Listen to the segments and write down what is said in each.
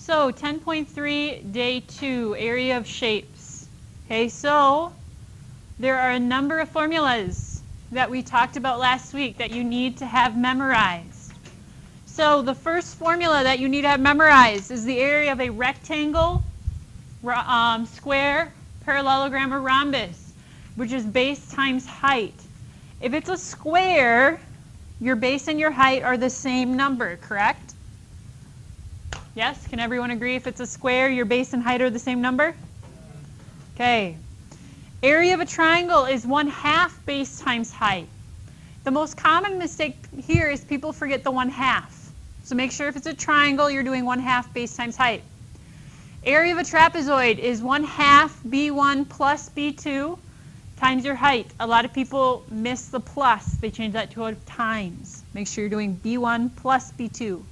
So 10.3, day 2, area of shapes. Okay, so there are a number of formulas that we talked about last week that you need to have memorized. So the first formula that you need to have memorized is the area of a rectangle, square, parallelogram, or rhombus, which is base times height. If it's a square, your base and your height are the same number, correct? Yes? Can everyone agree if it's a square, your base and height are the same number? Okay. Area of a triangle is 1/2 base times height. The most common mistake here is people forget the 1/2. So make sure if it's a triangle, you're doing 1/2 base times height. Area of a trapezoid is 1/2 B1 plus B2 times your height. A lot of people miss the plus. They change that to a times. Make sure you're doing B1 plus B2.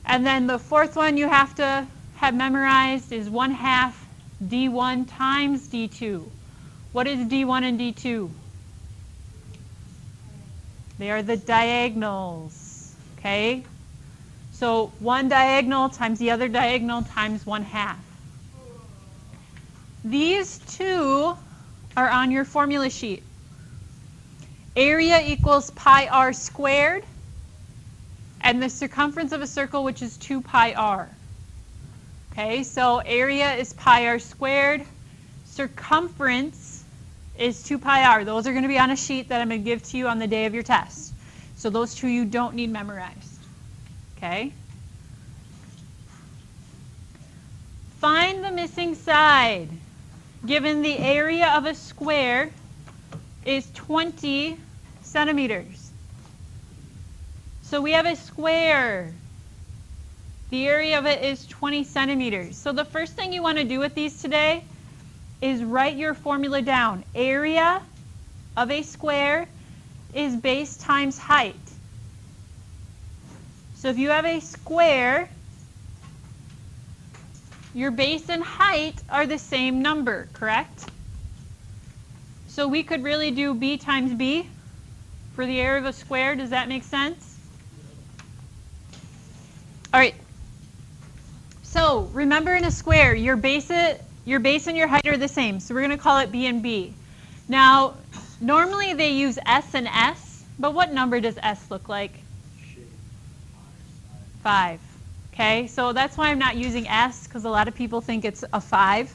And then the fourth one you have to have memorized is 1/2 D1 times D2. What is D1 and D2? They are the diagonals. Okay? So one diagonal times the other diagonal times 1/2. These two are on your formula sheet. Area equals pi r squared, and the circumference of a circle, which is 2 pi r. Okay, so area is pi r squared. Circumference is 2 pi r. Those are going to be on a sheet that I'm going to give to you on the day of your test. So those two you don't need memorized. Okay? Find the missing side. Given the area of a square is 20 centimeters. So we have a square. The area of it is 20 centimeters. So the first thing you want to do with these today is write your formula down. Area of a square is base times height. So if you have a square, your base and height are the same number, correct? So we could really do b times b for the area of a square. Does that make sense? All right. So remember, in a square, your base and your height are the same. So we're going to call it b and b. Now, normally they use s and s, but what number does s look like? 5. Okay, so that's why I'm not using s, because a lot of people think it's a 5.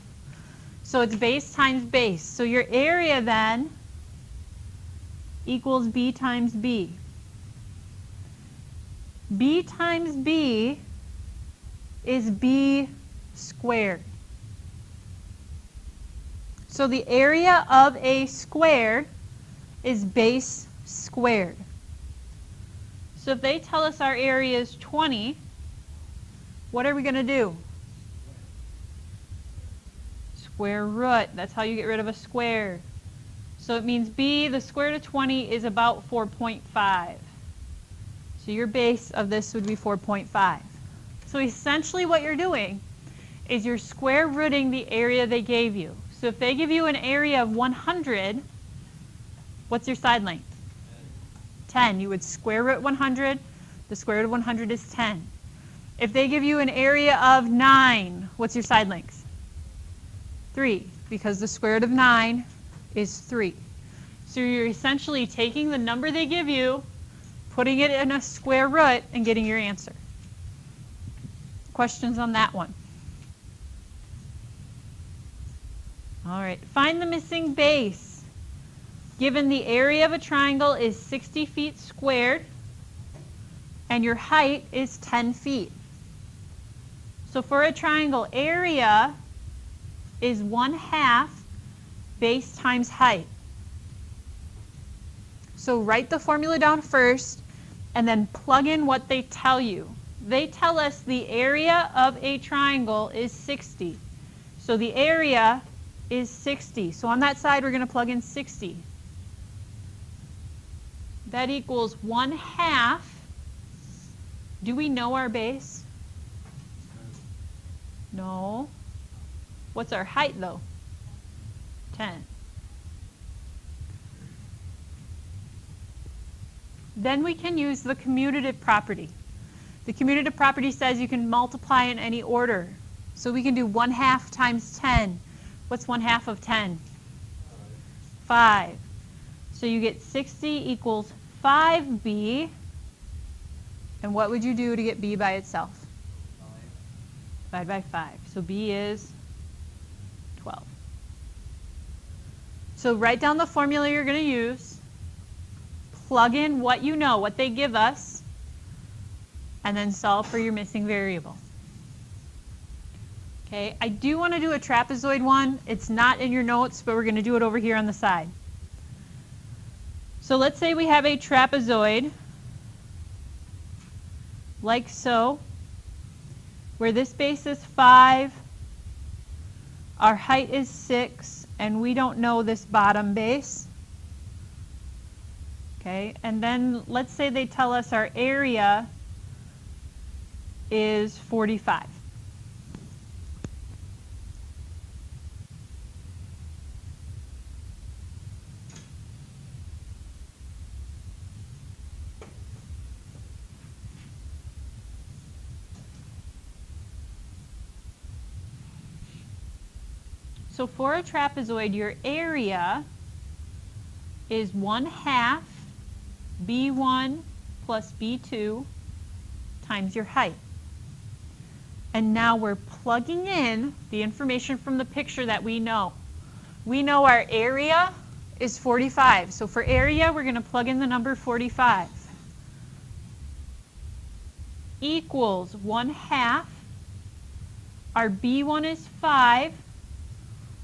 So it's base times base. So your area then equals b times b. B times b is b squared. So the area of a square is base squared. So if they tell us our area is 20, what are we going to do? Square root. That's how you get rid of a square. So it means b, the square root of 20, is about 4.5. So your base of this would be 4.5. So essentially what you're doing is you're square rooting the area they gave you. So if they give you an area of 100, what's your side length? 10. You would square root 100. The square root of 100 is 10. If they give you an area of 9, what's your side length? 3, because the square root of 9 is 3. So you're essentially taking the number they give you, putting it in a square root, and getting your answer. Questions on that one? All right, find the missing base. Given the area of a triangle is 60 feet squared, and your height is 10 feet. So for a triangle, area is 1/2 base times height. So write the formula down first, and then plug in what they tell you. They tell us the area of a triangle is 60. So the area is 60. So on that side, we're going to plug in 60. That equals 1/2. Do we know our base? No. What's our height, though? 10. Then we can use the commutative property. The commutative property says you can multiply in any order. So we can do 1/2 times 10. What's 1/2 of 10? 5. So you get 60 equals 5b. And what would you do to get b by itself? Divide by 5. So b is 12. So write down the formula you're going to use. Plug in what you know, what they give us, and then solve for your missing variable. Okay, I do want to do a trapezoid one. It's not in your notes, but we're going to do it over here on the side. So let's say we have a trapezoid, like so, where this base is 5, our height is 6, and we don't know this bottom base. Okay, and then let's say they tell us our area is 45. So for a trapezoid, your area is 1/2 b1 plus b2 times your height. And now we're plugging in the information from the picture that we know. We know our area is 45. So for area, we're going to plug in the number 45. Equals 1/2. Our b1 is 5.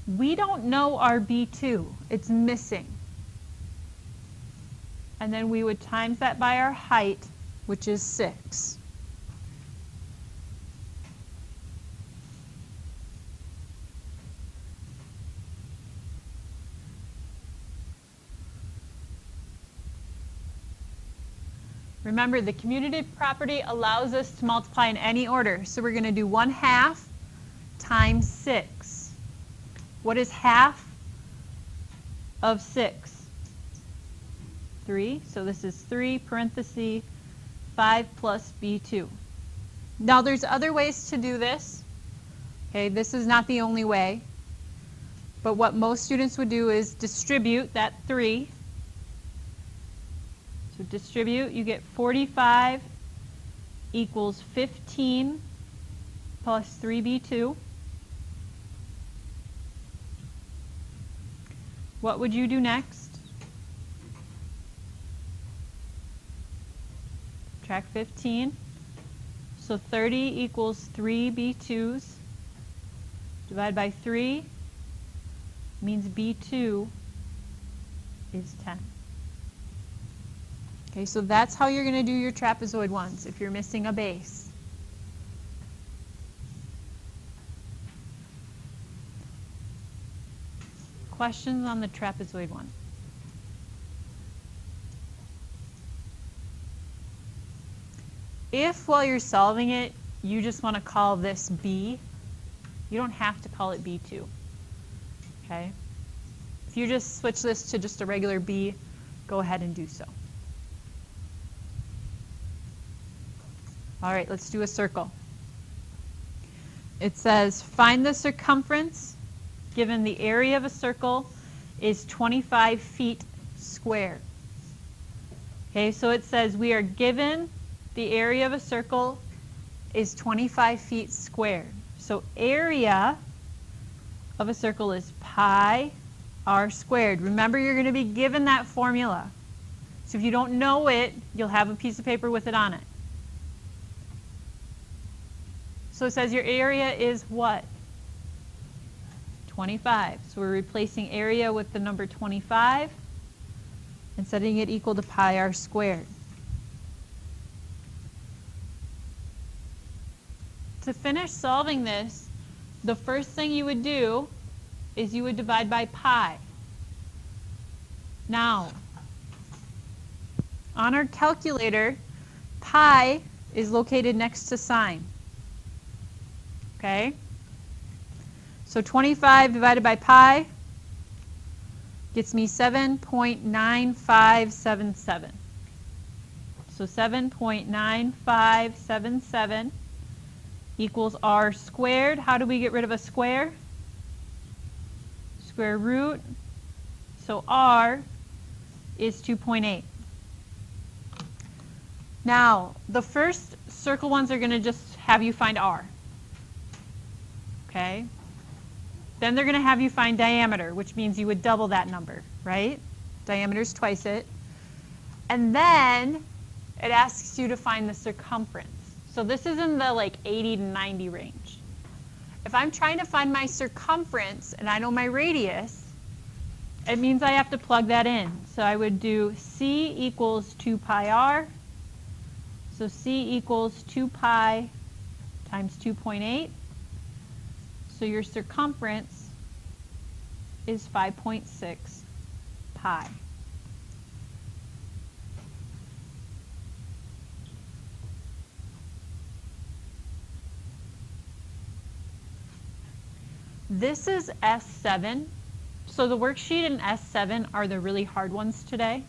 We don't know our b2. It's missing. And then we would times that by our height, which is 6. Remember, the commutative property allows us to multiply in any order. So we're going to do 1/2 times 6. What is half of 6? 3. So this is 3 parenthesis 5 plus b2. Now there's other ways to do this. Okay, this is not the only way. But what most students would do is distribute that 3. So distribute, you get 45 equals 15 plus 3b2. What would you do next? Subtract 15. So 30 equals 3b2s. Divide by 3 means b2 is 10. Okay, so that's how you're going to do your trapezoid ones if you're missing a base. Questions on the trapezoid one? If while you're solving it, you just want to call this B, you don't have to call it B2. Okay? If you just switch this to just a regular B, go ahead and do so. All right, let's do a circle. It says find the circumference given the area of a circle is 25 feet squared. Okay, so it says we are given the area of a circle is 25 feet squared. So area of a circle is pi r squared. Remember, you're going to be given that formula. So if you don't know it, you'll have a piece of paper with it on it. So it says your area is what? 25. So we're replacing area with the number 25 and setting it equal to pi r squared. To finish solving this, the first thing you would do is you would divide by pi. Now, on our calculator, pi is located next to sine. Okay? So 25 divided by pi gets me 7.9577. So 7.9577 equals r squared. How do we get rid of a square? Square root. So r is 2.8. Now, the first circle ones are going to just have you find r. Okay? Then they're going to have you find diameter, which means you would double that number, right? Diameter is twice it. And then it asks you to find the circumference. So this is in the like 80 to 90 range. If I'm trying to find my circumference and I know my radius, it means I have to plug that in. So I would do c equals 2 pi r. So c equals 2 pi times 2.8. So your circumference is 5.6 pi. This is S7. So the worksheet in S7 are the really hard ones today.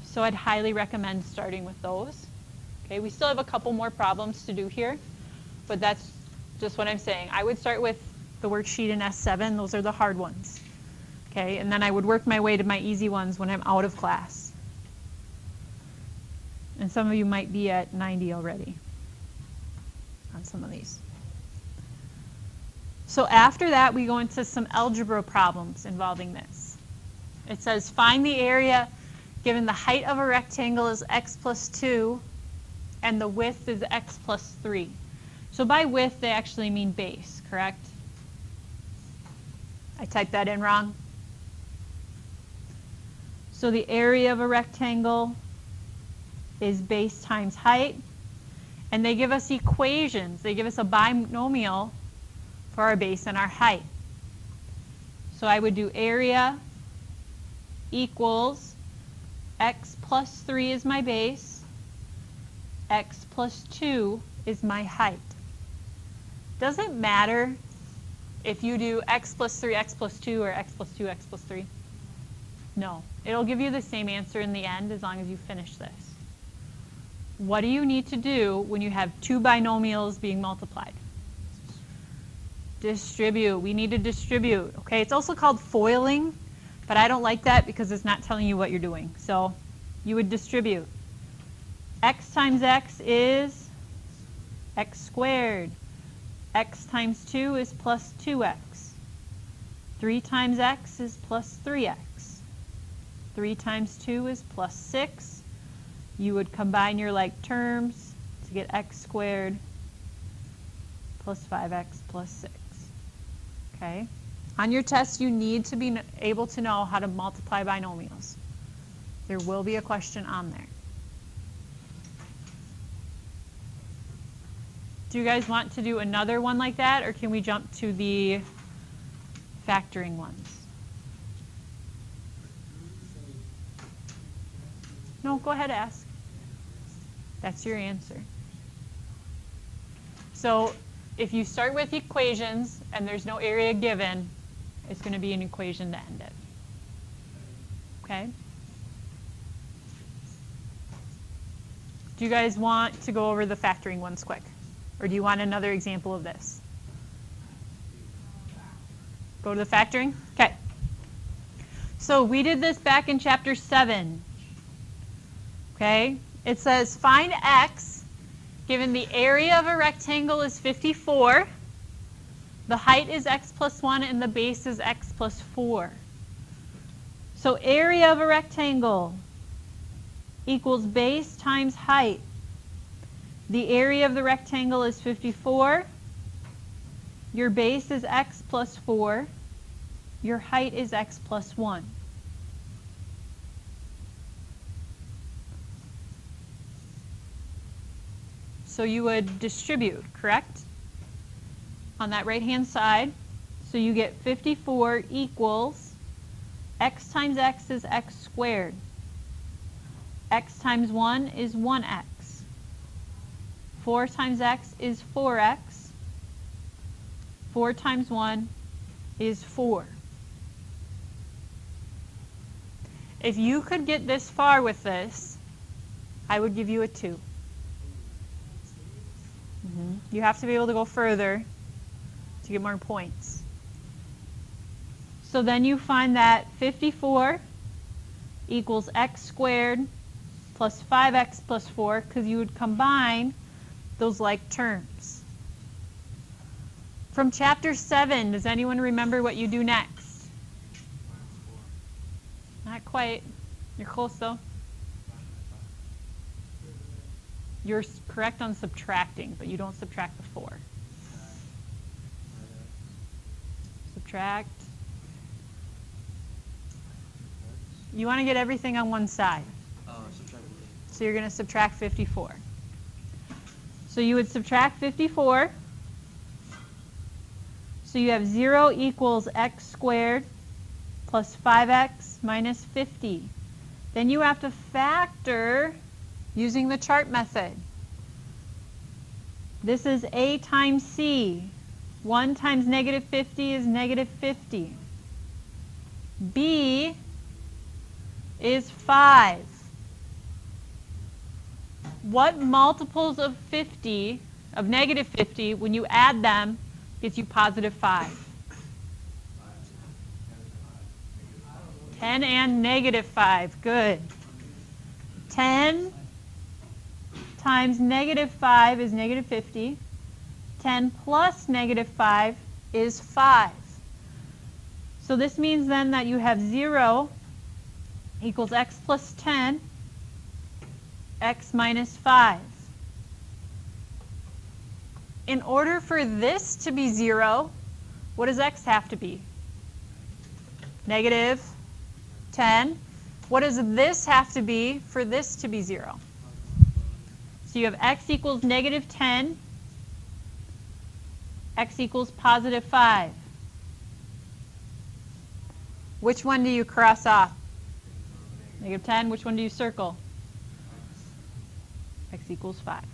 So I'd highly recommend starting with those. Okay, we still have a couple more problems to do here, but that's just what I'm saying. I would start with the worksheet in S7. Those are the hard ones. Okay, and then I would work my way to my easy ones when I'm out of class. And some of you might be at 90 already on some of these. So after that, we go into some algebra problems involving this. It says find the area given the height of a rectangle is x plus 2 and the width is x plus 3. So by width, they actually mean base, correct? I typed that in wrong. So the area of a rectangle is base times height. And they give us equations. They give us a binomial for our base and our height. So I would do area equals x plus 3 is my base, x plus 2 is my height. Doesn't matter if you do x plus 3, x plus 2, or x plus 2, x plus 3. No. It'll give you the same answer in the end as long as you finish this. What do you need to do when you have two binomials being multiplied? Distribute. We need to distribute. Okay, it's also called foiling, but I don't like that because it's not telling you what you're doing. So you would distribute. X times x is x squared. X times 2 is plus 2x. 3 times x is plus 3x. 3 times 2 is plus 6. You would combine your like terms to get x squared plus 5x plus 6. Okay? On your test, you need to be able to know how to multiply binomials. There will be a question on there. Do you guys want to do another one like that, or can we jump to the factoring ones? No, go ahead, ask. That's your answer. So if you start with equations and there's no area given, it's going to be an equation to end it. Okay? Do you guys want to go over the factoring ones quick? Or do you want another example of this? Go to the factoring? Okay. So we did this back in chapter 7. Okay? It says find x given the area of a rectangle is 54, the height is x plus 1, and the base is x plus 4. So area of a rectangle equals base times height. The area of the rectangle is 54. Your base is x plus 4. Your height is x plus 1. So you would distribute, correct? On that right-hand side. So you get 54 equals x times x is x squared. X times 1 is 1x. 4 times x is 4x. 4 times 1 is 4. If you could get this far with this, I would give you a 2. You have to be able to go further to get more points. So then you find that 54 equals x squared plus 5x plus 4, because you would combine those like terms. From chapter 7, does anyone remember what you do next? Not quite. You're close though. You're correct on subtracting, but you don't subtract the 4. Subtract. You want to get everything on one side. So you're going to subtract 54. So you would subtract 54. So you have 0 equals x squared plus 5x minus 50. Then you have to factor using the chart method. This is a times c. 1 times negative 50 is negative 50. B is 5. What multiples of 50, of negative 50, when you add them, gets you positive 5? 10 and negative 5. Good. 10 times negative 5 is negative 50. 10 plus negative 5 is 5. So this means then that you have 0 equals x plus 10, x minus 5. In order for this to be 0, what does x have to be? Negative 10. What does this have to be for this to be 0? So you have x equals negative 10, x equals positive 5. Which one do you cross off? Negative 10. Which one do you circle? X equals 5.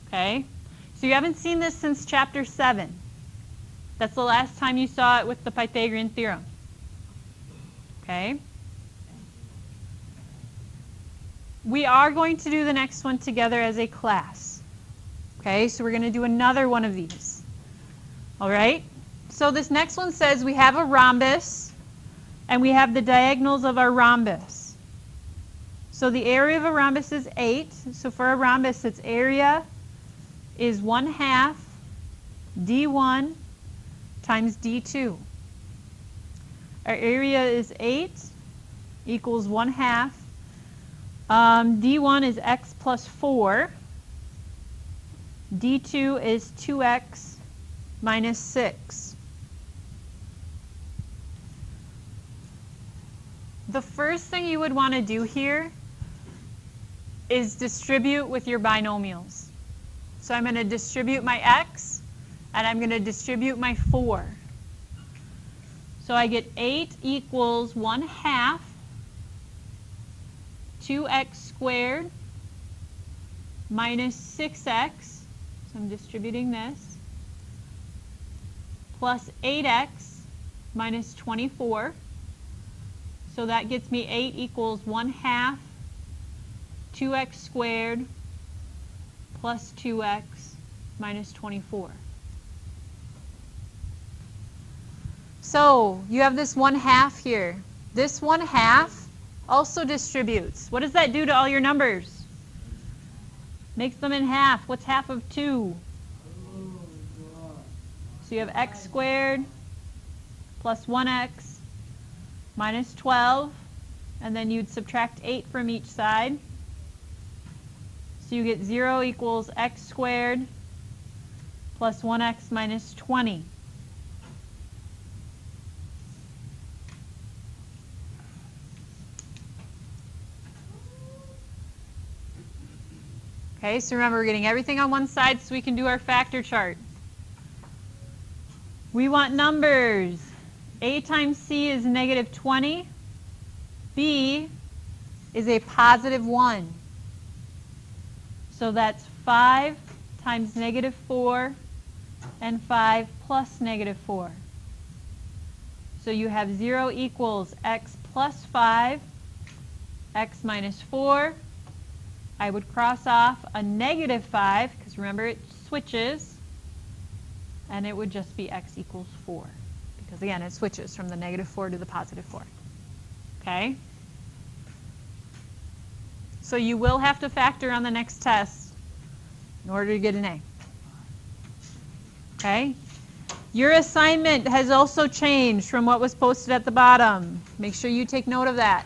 Okay? So you haven't seen this since chapter 7. That's the last time you saw it with the Pythagorean theorem. Okay? We are going to do the next one together as a class. Okay? So we're going to do another one of these. All right? So this next one says we have a rhombus, and we have the diagonals of our rhombus. So the area of a rhombus is 8. So for a rhombus, its area is 1/2 d1 times d2. Our area is 8 equals 1/2. D1 is x plus 4. D2 is 2x minus 6. The first thing you would want to do here is distribute with your binomials. So I'm going to distribute my x, and I'm going to distribute my 4. So I get 8 equals 1/2 2x squared minus 6x, so I'm distributing this, plus 8x minus 24. So that gets me 8 equals 1/2 2x squared plus 2x minus 24. So you have this 1/2 here. This 1/2 also distributes. What does that do to all your numbers? Makes them in half. What's half of 2? So you have x squared plus 1x minus 12, and then you'd subtract 8 from each side. So you get 0 equals x squared plus 1x minus 20. Okay, so remember, we're getting everything on one side so we can do our factor chart. We want numbers. A times c is negative 20. B is a positive 1. So that's 5 times negative 4 and 5 plus negative 4. So you have 0 equals x plus 5, x minus 4, I would cross off a negative 5, because remember it switches, and it would just be x equals 4. Because again, it switches from the negative 4 to the positive 4. Okay? So you will have to factor on the next test in order to get an A. Okay? Your assignment has also changed from what was posted at the bottom. Make sure you take note of that.